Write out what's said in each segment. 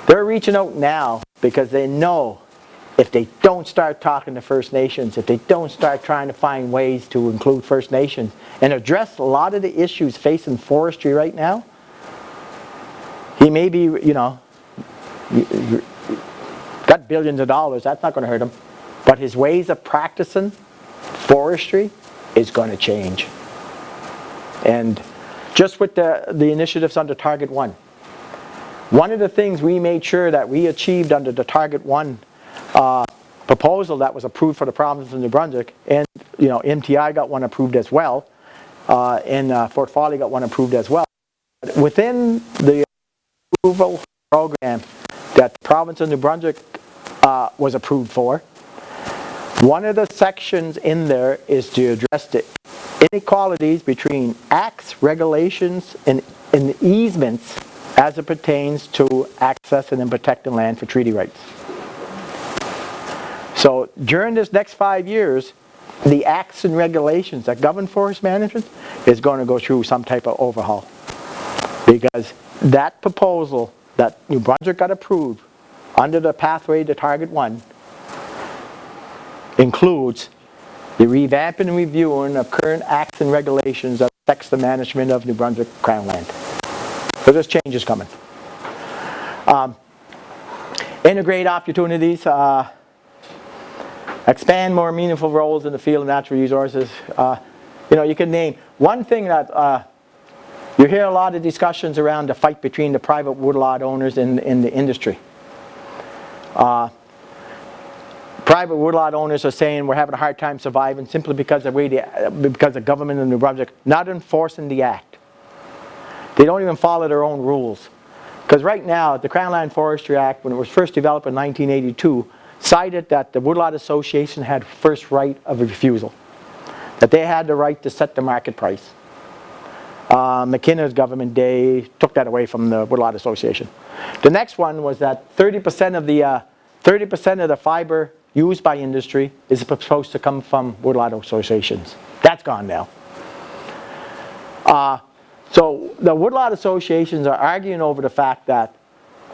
They're reaching out now because they know if they don't start talking to First Nations, if they don't start trying to find ways to include First Nations and address a lot of the issues facing forestry right now, he may be, got billions of dollars, that's not going to hurt him. But his ways of practicing forestry is going to change. And just with the initiatives under Target 1, one of the things we made sure that we achieved under the Target 1 proposal that was approved for the province of New Brunswick, and MTI got one approved as well, and Fort Folly got one approved as well. Within the approval program that the province of New Brunswick was approved for, one of the sections in there is to address the inequalities between acts, regulations, and easements as it pertains to access and protecting land for treaty rights. So during this next 5 years, the acts and regulations that govern forest management is going to go through some type of overhaul. Because that proposal that New Brunswick got approved under the pathway to Target 1 includes the revamping and reviewing of current acts and regulations that affects the management of New Brunswick Crown land. So there's changes coming. Integrate opportunities, expand more meaningful roles in the field of natural resources. You can name one thing that you hear a lot of discussions around the fight between the private woodlot owners and the industry. Private woodlot owners are saying we're having a hard time surviving simply because of the government in New Brunswick not enforcing the act. They don't even follow their own rules. Because right now, the Crown Land Forestry Act, when it was first developed in 1982, cited that the Woodlot Association had first right of refusal. That they had the right to set the market price. McKinnon government day took that away from the Woodlot Association. The next one was that 30% of the fiber used by industry is supposed to come from Woodlot Associations. That's gone now. So the Woodlot Associations are arguing over the fact that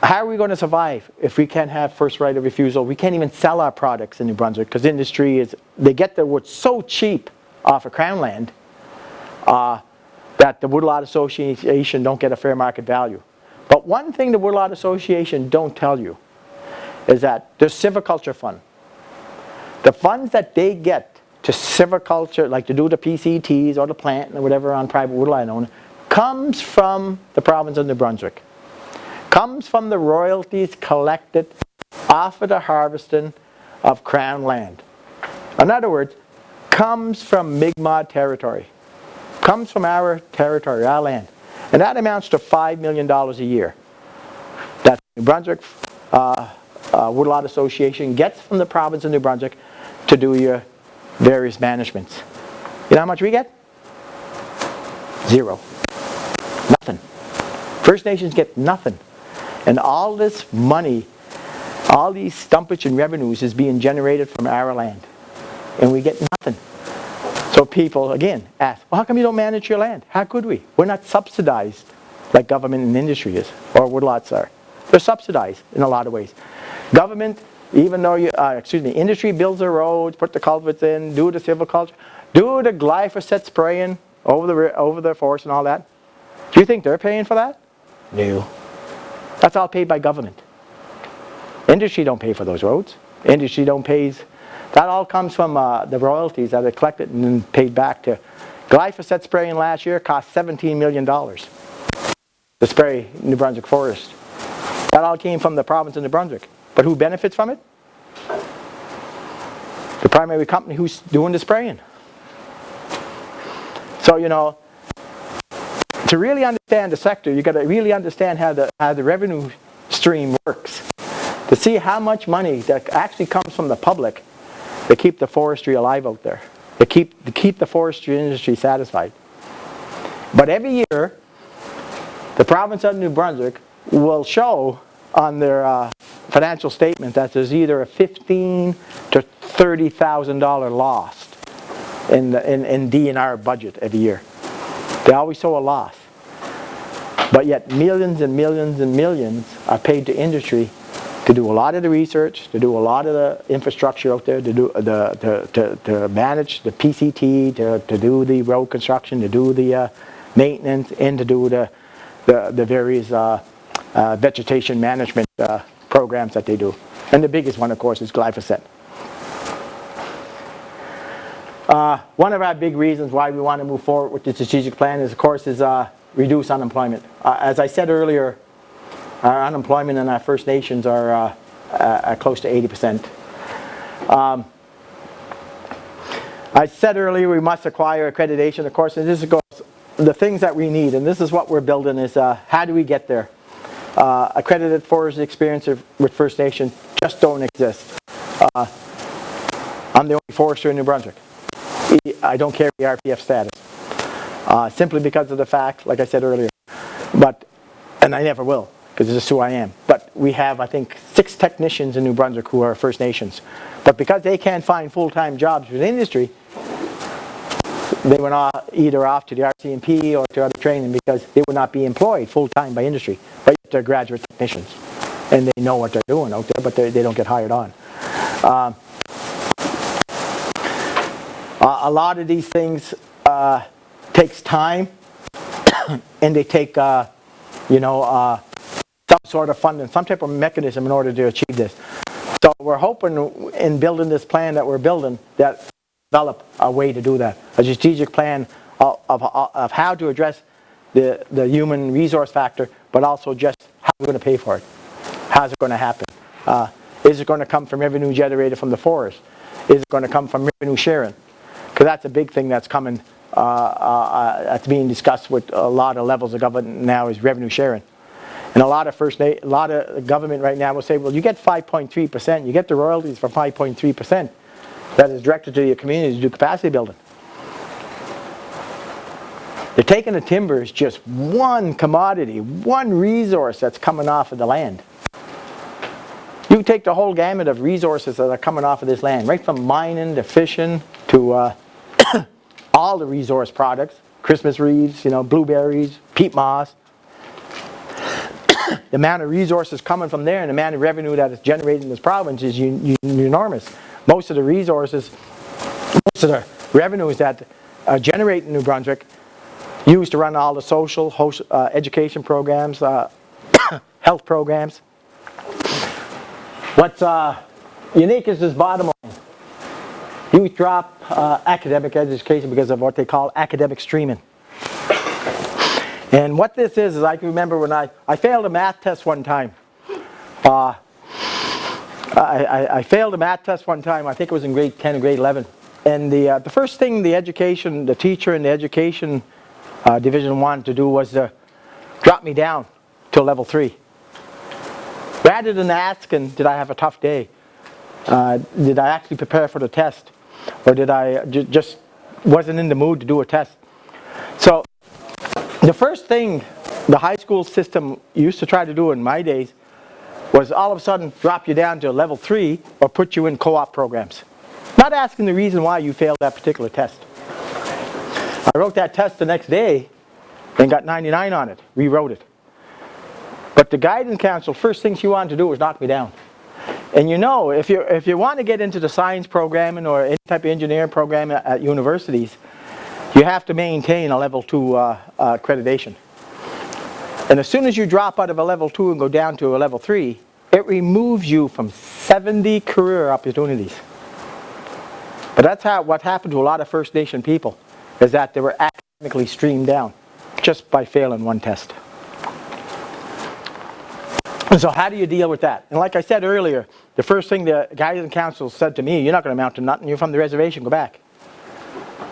how are we going to survive if we can't have first right of refusal? We can't even sell our products in New Brunswick because industry they get their wood so cheap off of Crown land that the Woodlot Association don't get a fair market value. But one thing the Woodlot Association don't tell you is that there's silviculture fund. The funds that they get to silviculture, like to do the PCTs or the plant or whatever on private woodland owner, comes from the province of New Brunswick. Comes from the royalties collected off of the harvesting of Crown land. In other words, comes from Mi'kmaq territory. Comes from our territory, our land. And that amounts to $5 million a year that New Brunswick Woodlot Association gets from the province of New Brunswick to do your various managements. You know how much we get? Zero. Nothing. First Nations get nothing. And all this money, all these stumpage and revenues is being generated from our land. And we get nothing. So people, again, ask, well, how come you don't manage your land? How could we? We're not subsidized like government and industry is, or woodlots are. They're subsidized in a lot of ways. Government, even though industry builds the roads, put the culverts in, do the silviculture, do the glyphosate spraying over the forest and all that. Do you think they're paying for that? No. That's all paid by government. Industry don't pay for those roads. Industry don't pay. That all comes from the royalties that are collected and then paid back to. Glyphosate spraying last year cost $17 million to spray New Brunswick forest. That all came from the province of New Brunswick. But who benefits from it? The primary company who's doing the spraying. So, to really understand the sector, you've got to really understand how the revenue stream works. To see how much money that actually comes from the public to keep the forestry alive out there. To keep the forestry industry satisfied. But every year, the province of New Brunswick will show on their financial statement that there's either a $15,000 to $30,000 lost in DNR budget every year. They always show a loss. But yet millions and millions and millions are paid to industry to do a lot of the research, to do a lot of the infrastructure out there, to do to manage the PCT, to do the road construction, to do the maintenance, and to do the various vegetation management programs that they do. And the biggest one, of course, is glyphosate. One of our big reasons why we want to move forward with the strategic plan is, of course, reduce unemployment. As I said earlier, our unemployment in our First Nations are close to 80%. I said earlier we must acquire accreditation, of course, and this goes the things that we need, and this is what we're building, is how do we get there? Accredited forestry experience with First Nation just don't exist. I'm the only forester in New Brunswick. I don't carry the RPF status. Simply because of the fact, like I said earlier, and I never will, because it's just who I am. But we have, I think, 6 technicians in New Brunswick who are First Nations. But because they can't find full-time jobs with industry, they went either off to the RCMP or to other training because they would not be employed full-time by industry. But they're graduate technicians. And they know what they're doing out there, but they don't get hired on. A lot of these things takes time, and they take, some sort of funding, some type of mechanism in order to achieve this. So we're hoping in building this plan that we're building that develop a way to do that, a strategic plan of how to address the human resource factor, but also just how we're going to pay for it. How's it going to happen? Is it going to come from revenue generated from the forest? Is it going to come from revenue sharing? Because that's a big thing that's coming, that's being discussed with a lot of levels of government now, is revenue sharing. And a lot of government right now will say, well, you get 5.3%, you get the royalties for 5.3%. That is directed to your community to do capacity building. They're taking the timber as just one commodity, one resource that's coming off of the land. You take the whole gamut of resources that are coming off of this land, right from mining to fishing to all the resource products, Christmas wreaths, blueberries, peat moss. The amount of resources coming from there and the amount of revenue that is generated in this province is enormous. Most of the resources, most of the revenues that are generated in New Brunswick used to run all the social, education programs, health programs. What's unique is this bottom line. You drop academic education because of what they call academic streaming. And what this is I can remember when I failed a math test one time. I failed a math test one time, I think it was in grade 10 or grade 11. And the first thing the teacher in the education division wanted to do was to drop me down to level 3. Rather than asking, did I have a tough day? Did I actually prepare for the test? Or did I just wasn't in the mood to do a test? So the first thing the high school system used to try to do in my days was all of a sudden drop you down to level 3 or put you in co-op programs. Not asking the reason why you failed that particular test. I wrote that test the next day and got 99 on it, rewrote it. But the guidance council, first thing she wanted to do was knock me down. And if you want to get into the science programming or any type of engineering program at universities, you have to maintain a level 2 accreditation. And as soon as you drop out of a level 2 and go down to a level 3, it removes you from 70 career opportunities. But that's what happened to a lot of First Nation people, is that they were academically streamed down just by failing one test. And so how do you deal with that? And like I said earlier, the first thing the guidance council said to me, you're not going to amount to nothing, you're from the reservation, go back.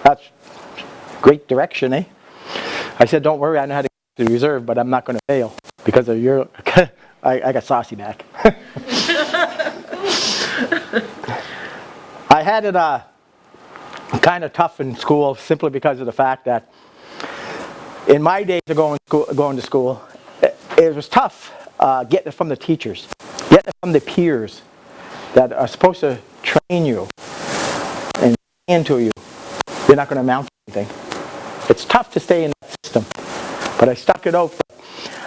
That's great direction, eh? I said, don't worry, I know how to get to the reserve, but I'm not going to fail because of your... I got saucy back. I had it kind of tough in school simply because of the fact that in my days of going to school, it was tough getting it from the teachers, getting it from the peers that are supposed to train you and into you. You're not going to amount to anything. It's tough to stay in that system, but I stuck it out.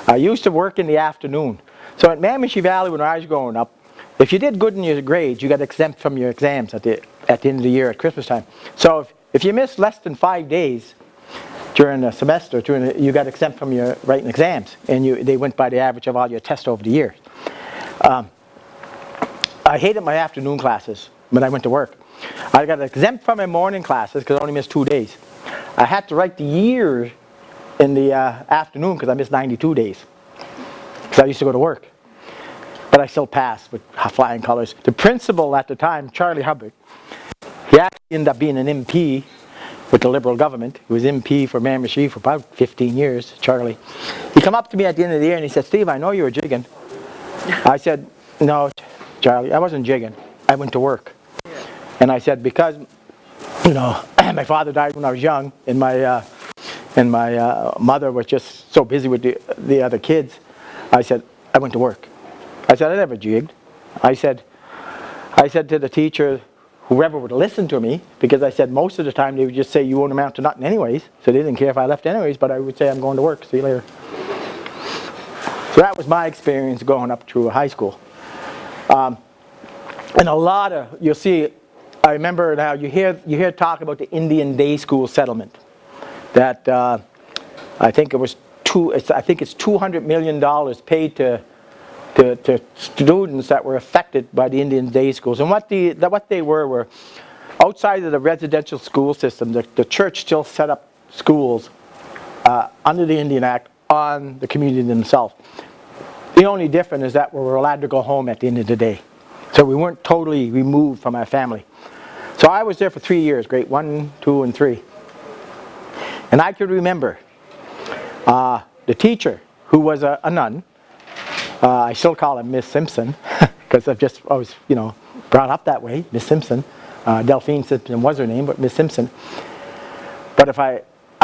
I used to work in the afternoon, So at Mammoth Valley, when I was growing up, if you did good in your grades, you got exempt from your exams at the end of the year at Christmas time. So if you missed less than 5 days during the semester, you got exempt from your writing exams, and they went by the average of all your tests over the year. I hated my afternoon classes when I went to work. I got exempt from my morning classes because I only missed 2 days. I had to write the year in the afternoon because I missed 92 days. Because I used to go to work. But I still passed with flying colors. The principal at the time, Charlie Hubbard, he actually ended up being an MP with the Liberal government. He was MP for Mammoth for about 15 years, Charlie. He come up to me at the end of the year and he said, "Steve, I know you were jigging." I said, "No, Charlie, I wasn't jigging. I went to work." And I said, because, my father died when I was young, and my mother was just so busy with the other kids, I said, I went to work. I said, I never jigged. I said to the teacher, whoever would listen to me, because I said most of the time they would just say, you won't amount to nothing anyways, so they didn't care if I left anyways, but I would say, I'm going to work, see you later. So that was my experience going up through high school. And a lot of, you'll see, I remember now, you hear talk about the Indian Day School settlement. That I think it's $200 million paid to students that were affected by the Indian Day Schools. And what they were outside of the residential school system, the church still set up schools under the Indian Act on the community themselves. The only difference is that we were allowed to go home at the end of the day. So we weren't totally removed from our family. So I was there for 3 years, grade 1, 2, and 3. And I could remember the teacher, who was a nun. I still call her Miss Simpson, because I was brought up that way, Miss Simpson. Delphine Simpson was her name, but Miss Simpson. But if I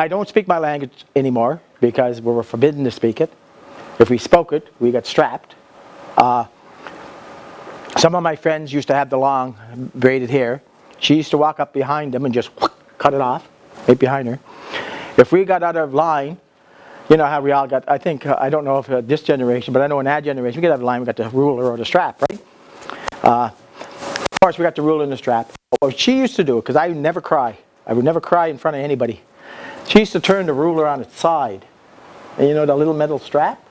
don't speak my language anymore, because we were forbidden to speak it. If we spoke it, we got strapped. Some of my friends used to have the long braided hair. She used to walk up behind them and just cut it off, right behind her. If we got out of line, you know how we all got, I don't know if this generation, but I know in that generation, we got out of line, we got the ruler or the strap, right? Of course, we got the ruler and the strap. What she used to do, because I would never cry. I would never cry in front of anybody. She used to turn the ruler on its side. And the little metal strap?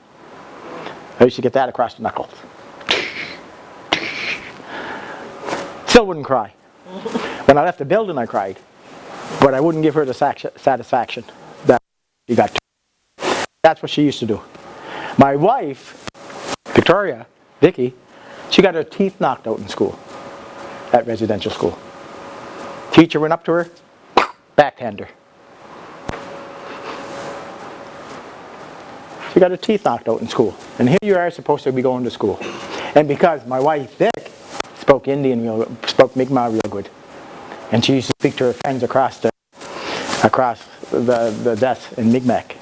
I used to get that across the knuckles. Still wouldn't cry. When I left the building, I cried. But I wouldn't give her the satisfaction that she got. That's what she used to do. My wife, Vicky, she got her teeth knocked out in school, at residential school. Teacher went up to her, backhand her. She got her teeth knocked out in school. And here you are supposed to be going to school. And because my wife, Vic, spoke spoke Mi'kmaq real good. And she used to speak to her friends across the desk in Mi'kmaq.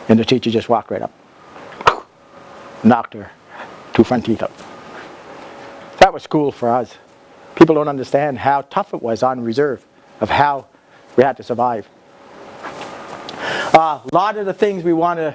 And the teacher just walked right up. Knocked her 2 front teeth out. That was school for us. People don't understand how tough it was on reserve, of how we had to survive. A lot of the things we want to